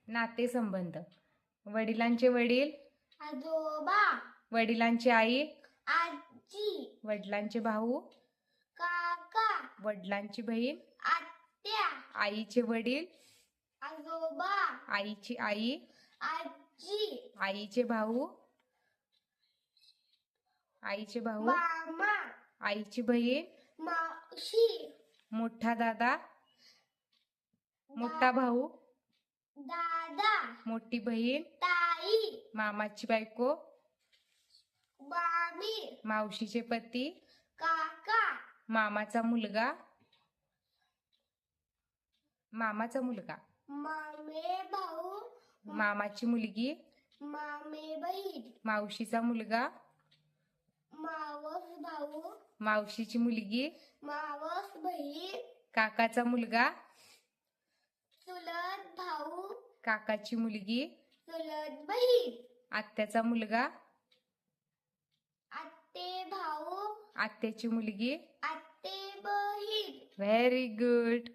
नातेसंबंध. वडिलांचे वडील आजोबा, वडिलांची आई आजी, वडिलांचे भाऊ काका, वडिलांची बहीण आत्या, आईचे वडील आजोबा, आईची आई आजी, आईचे भाऊ मामा, आईची बहीण मावशी, मोठा दादा मोठा भाऊ दादा, मोठी बहीण ताई, मामाची बायको मामी, मावशीचे पती काका, मामाचा मुलगा मामे भाऊ, मामाची मुलगी मामे बहीण, मावशीचा मुलगा मावस भाऊ, मावशीची मुलगी मावस बहीण, काकाचा मुलगा चुलत भाऊ, काकाची मुलगी चुलत बहीण, आत्याचा मुलगा आत्ते भाऊ, आत्याची मुलगी. आत्ते बहीण. Very good.